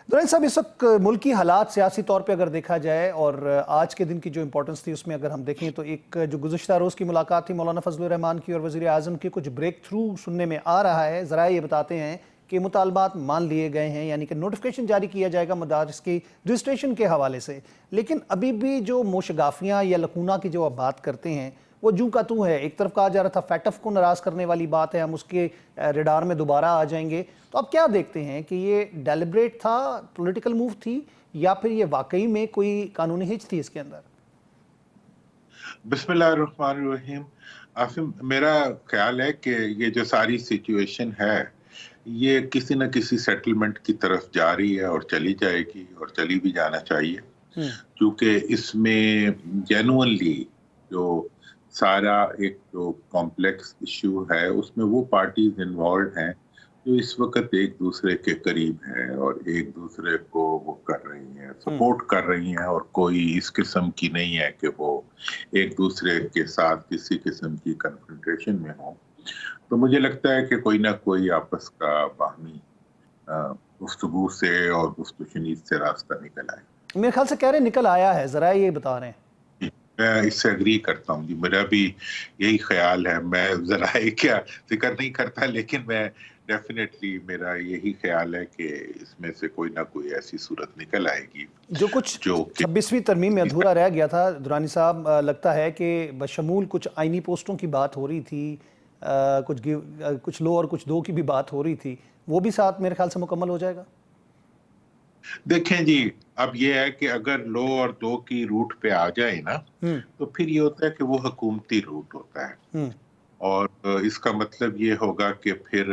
दुरानी साहब, इस वक्त मुल्की हालात सियासी तौर पे अगर देखा जाए और आज के दिन की जो इंपॉर्टेंस थी उसमें अगर हम देखें तो एक जो गुज़िश्ता रोज़ की मुलाकात थी मौलाना फजलुर रहमान की और वज़ीर आज़म की, कुछ ब्रेक थ्रू सुनने में आ रहा है। ज़रा ये बताते हैं कि मुतालबात मान लिए गए हैं, यानी कि नोटिफिकेशन जारी किया जाएगा मदारिस की रजिस्ट्रेशन के हवाले से, लेकिन अभी भी जो मोशगाफियाँ या लकूना की जो आप बात करते हैं वो जूं का तू है। एक तरफ कहा जा रहा था फैटफ को नाराज़ करने वाली बात है, हम उसके रेडार में दोबारा आ जाएंगे। तो आप क्या देखते हैं कि ये डेलिब्रेट था, पॉलिटिकल मूव थी, या फिर ये वाकई में कोई कानूनी हिच थी इसके अंदर? बिस्मिल्लाहिर्रहमानिर्रहीम। आसिम, मेरा ख्याल है कि ये जो सारी सिचुएशन है ये किसी न किसी सेटलमेंट की तरफ जा रही है और चली जाएगी और चली भी जाना चाहिए, क्योंकि इसमें जेन्युइनली जो सारा एक जो कॉम्प्लेक्स इश्यू है उसमें वो पार्टीज इन्वॉल्व हैं जो इस वक्त एक दूसरे के करीब हैं और एक दूसरे को वो कर रही हैं, सपोर्ट कर रही हैं, और कोई इस किस्म की नहीं है कि वो एक दूसरे के साथ किसी किस्म की कन्फ्रंटेशन में हो। तो मुझे लगता है कि कोई ना कोई आपस का बाहमी गुफ्तगू से और गुफ्तशनीद से रास्ता निकल आए। मेरे ख्याल से कह रहे निकल आया है, ज़रा ये बता रहे हैं। मैं इससे एग्री करता हूँ जी, मेरा भी यही ख्याल है। मैं जरा क्या जिक्र नहीं करता, लेकिन मैं डेफिनेटली मेरा यही ख्याल है कि इसमें से कोई ना कोई ऐसी सूरत निकल आएगी जो कुछ जो कि 26वीं तरमीम में अधूरा रह गया था दुरानी साहब, लगता है कि बशमूल कुछ आइनी पोस्टों की बात हो रही थी, कुछ लो और कुछ दो की भी बात हो रही थी, वो भी साथ मेरे ख्याल से मुकम्मल हो जाएगा। देखें जी, अब ये है कि अगर लो और दो की रूट पे आ जाए ना, तो फिर ये होता है कि वो हुकूमती रूट होता है, और इसका मतलब ये होगा कि फिर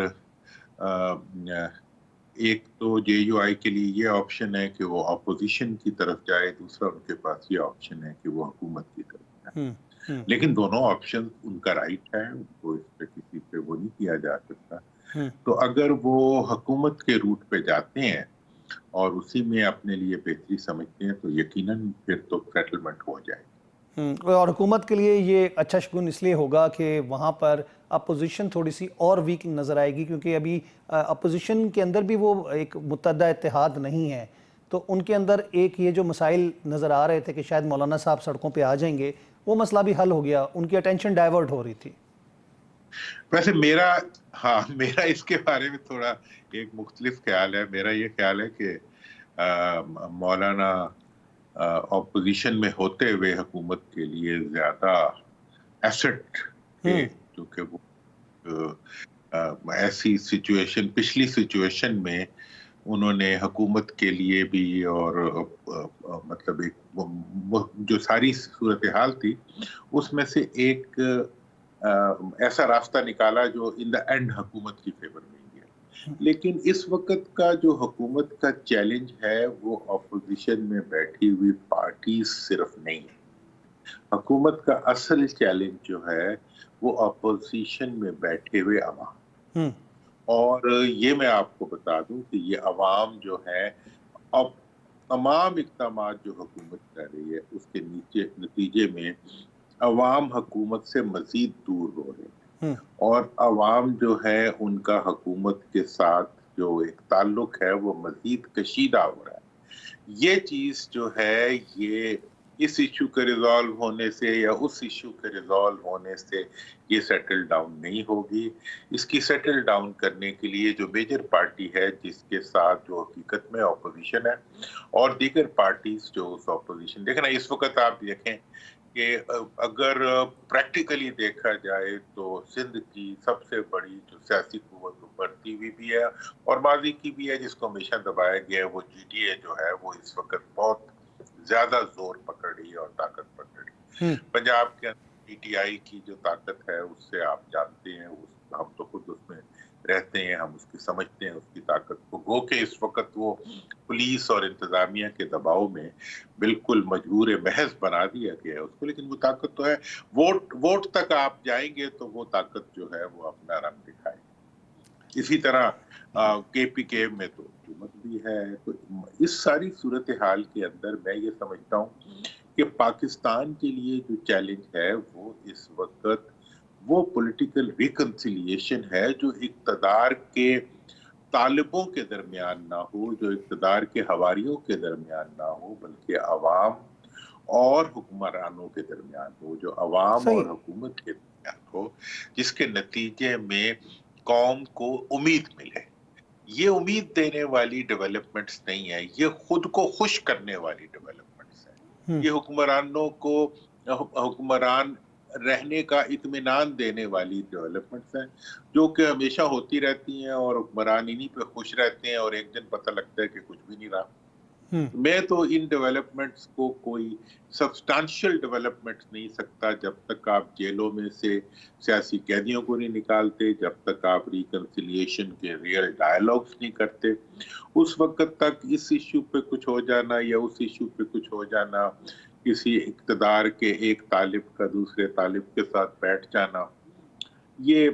एक तो जेयूआई के लिए ये ऑप्शन है कि वो अपोजिशन की तरफ जाए, दूसरा उनके पास ये ऑप्शन है कि वो हुकूमत की तरफ जाए। लेकिन दोनों ऑप्शन उनका राइट है, उनको इस पे किसी पे वो नहीं किया जा सकता। तो अगर वो हुकूमत के रूट पे जाते हैं और उसी में अपने लिए बेहतरी समझते हैं तो यकीनन फिर तो सेटलमेंट हो जाएगी। और हुकूमत के लिए ये अच्छा शगुन इसलिए होगा कि वहाँ पर अपोजिशन थोड़ी सी और वीक नज़र आएगी, क्योंकि अभी अपोजिशन के अंदर भी वो एक मुत्तहदा इत्तेहाद नहीं है। तो उनके अंदर एक ये जो मसाइल नज़र आ रहे थे कि शायद मौलाना साहब सड़कों पे आ जाएंगे, वो मसला भी हल हो गया, उनकी अटेंशन डाइवर्ट हो रही थी। वैसे मेरा इसके बारे में थोड़ा एक मुख्तलिफ ख्याल है। मेरा ये ख्याल है कि मौलाना ऑपोजिशन में होते हुए हुकूमत के लिए ज्यादा एसेट थे, क्योंकि वो ऐसी सिचुएशन, पिछली सिचुएशन में उन्होंने हुकूमत के लिए भी और मतलब एक जो सारी सूरत हाल थी उसमें से एक ऐसा रास्ता निकाला जो इन द एंड हुकूमत की फेवर में गया। लेकिन इस वक्त का जो हुकूमत का चैलेंज है वो अपोजिशन में बैठी हुई पार्टी सिर्फ नहीं है। हुकूमत का असल चैलेंज जो है वो अपोजिशन में बैठे हुए अवाम, और ये मैं आपको बता दूं कि ये अवाम जो है अब तमाम इक़दाम जो हुकूमत कर रही है उसके नतीजे में अवाम हुकूमत से मजीद दूर हो रहे हैं, और अवाम जो है उनका हुकूमत के साथ जो एक ताल्लुक है वो मजीद कशीदा हो रहा है। ये चीज जो है ये इस इशू के रिजॉल्व होने से या उस इशू के रिजॉल्व होने से ये सेटल डाउन नहीं होगी। इसकी सेटल डाउन करने के लिए जो मेजर पार्टी है जिसके साथ जो हकीकत में अपोजिशन है और दीगर पार्टीज जो उस अपोजिशन, देखना इस वक्त आप देखें कि अगर प्रैक्टिकली देखा जाए तो सिंध की सबसे बड़ी जो सियासी कुव्वत उभरती हुई भी है और माजी की भी है जिसको हमेशा दबाया गया है, वो जीडीए जो है वो इस वक्त बहुत ज्यादा जोर पकड़ रही है और ताकत पकड़ रही है। पंजाब के अंदर पीटीआई की जो ताकत है उससे आप जानते हैं, हम तो खुद उसमें रहते हैं, हम उसकी समझते हैं उसकी ताकत को। गो के इस वक्त वो पुलिस और इंतजामिया के दबाव में बिल्कुल मजबूर महज बना दिया गया है उसको, लेकिन वो ताकत तो है। वोट तक आप जाएंगे तो वो ताकत जो है वो अपना रंग दिखाएगी। इसी तरह केपीके में तो हुकूमत भी है। तो इस सारी सूरत हाल के अंदर मैं ये समझता हूँ कि पाकिस्तान के लिए जो चैलेंज है वो इस वक्त वो पॉलिटिकल रिकंसिलिएशन है जो इक़्तिदार के तालिबों के दरमियान ना हो, जो इक़्तिदार के हवारियों के दरमियान ना हो, बल्कि अवाम और हुक्मरानों के दरमियान हो, जो अवाम सही। और हुकूमत के दरमियान हो, जिसके नतीजे में कौम को उम्मीद मिले। ये उम्मीद देने वाली डेवलपमेंट्स नहीं है, ये खुद को खुश करने वाली डेवलपमेंट्स है। ये हुक्मरानों को हुक्मरान रहने का इत्मीनान देने वाली डेवलपमेंट्स हैं, जो कि हमेशा होती रहती हैं और हुक्मरान इन्हीं पे खुश रहते हैं और एक दिन पता लगता है कि कुछ भी नहीं रहा। मैं तो इन डेवलपमेंट्स को कोई सब्सटेंशियल डेवलपमेंट्स नहीं सकता जब तक आप जेलों में से सियासी कैदियों को नहीं निकालते, जब तक आप रिकंसिलिएशन के रियल डायलॉग्स नहीं करते। उस वक्त तक इस इश्यू पे कुछ हो जाना या उस इश्यू पे कुछ हो जाना, किसी इक़्तिदार के एक तालिब का दूसरे तालिब के साथ बैठ जाना, ये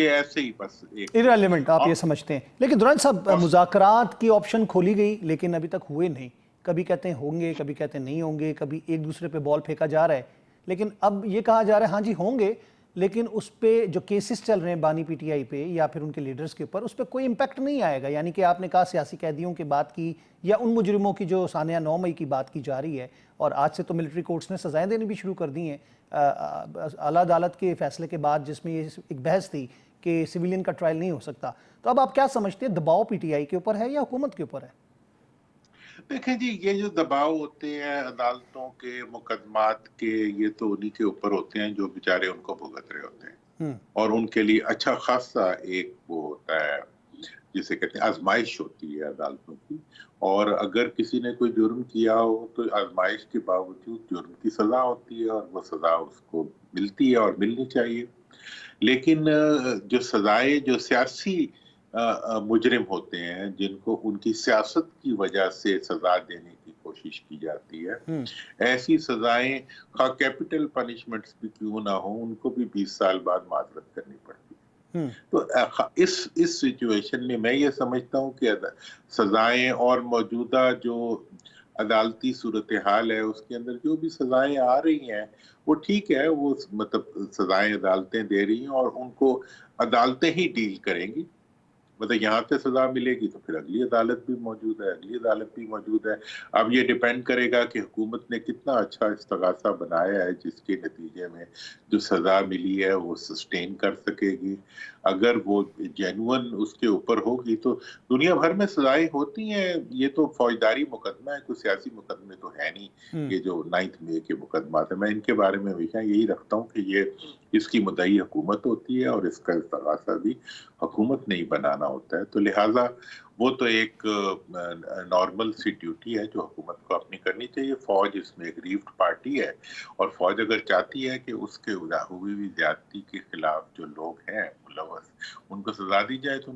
ऐसे ही बस एक इररिलेवेंट आप ये समझते हैं। लेकिन दुरान साहब, मुज़ाकरात की ऑप्शन खोली गई लेकिन अभी तक हुए नहीं। कभी कहते हैं होंगे, कभी कहते हैं नहीं होंगे, कभी एक दूसरे पे बॉल फेंका जा रहा है। लेकिन अब ये कहा जा रहा है हाँ जी होंगे, लेकिन उस पे जो केसेस चल रहे हैं बानी पीटीआई पे या फिर उनके लीडर्स के ऊपर, उस पर कोई इम्पैक्ट नहीं आएगा। यानी कि आपने कहा सियासी कैदियों की बात की या उन मुजरिमों की जो सानिया 9 मई की बात की जा रही है, और आज से तो मिलिट्री कोर्ट्स ने सजाएं देनी भी शुरू कर दी हैं आला अदालत के फैसले के बाद, जिसमें ये एक बहस थी कि सिविलियन का ट्रायल नहीं हो सकता। तो अब आप क्या समझते हैं, दबाव पीटीआई के ऊपर है या हुकूमत के ऊपर है? देखें जी, ये जो दबाव होते हैं अदालतों के, मुकदमात के, ये तो उन्हीं के ऊपर होते हैं जो बेचारे उनको भुगत रहे होते हैं, और उनके लिए अच्छा खासा एक वो होता है जिसे कहते हैं आजमाइश होती है अदालतों की। और अगर किसी ने कोई जुर्म किया हो तो आजमाइश के बावजूद जुर्म की सजा होती है और वो सजा उसको मिलती है और मिलनी चाहिए। लेकिन जो सजाएं जो सियासी मुजरिम होते हैं, जिनको उनकी सियासत की वजह से सजा देने की कोशिश की जाती है, ऐसी सजाएं खा कैपिटल पनिशमेंट्स भी क्यों ना हो, उनको भी 20 साल बाद माजरत करनी पड़ती है। तो इस सिचुएशन में मैं ये समझता हूँ कि सजाएं और मौजूदा जो अदालती सूरत हाल है उसके अंदर जो भी सजाएं आ रही हैं वो ठीक है, वो मतलब सजाएं अदालतें दे रही हैं और उनको अदालतें ही डील करेंगी। मतलब यहाँ पे सजा मिलेगी तो फिर अगली अदालत भी मौजूद है, अगली अदालत भी मौजूद है। अब ये डिपेंड करेगा कि हुकूमत ने कितना अच्छा इस्तगासा बनाया है जिसके नतीजे में जो सजा मिली है वो सस्टेन कर सकेगी। अगर वो जेन्युइन उसके ऊपर होगी तो दुनिया भर में सजाएं होती हैं। ये तो फौजदारी मुकदमा है, कोई सियासी मुकदमे तो है नहीं। ये जो 9 मई के मुकदमा थे, मैं इनके बारे में हमेशा यही रखता हूँ कि ये इसकी मुद्दई हुकूमत होती है और इसका इस्तगासा भी हुकूमत ने ही बनाना होता है। तो लिहाजा वो तो एक नॉर्मल सी ड्यूटी है जो हुकूमत को अपनी करनी चाहिए। फौज इसमें एक रीफ्ड पार्टी है और फौज अगर चाहती है कि उसके हुई हुई ज्यादती के खिलाफ जो लोग हैं मुलव्वस, उनको सजा दी जाए तो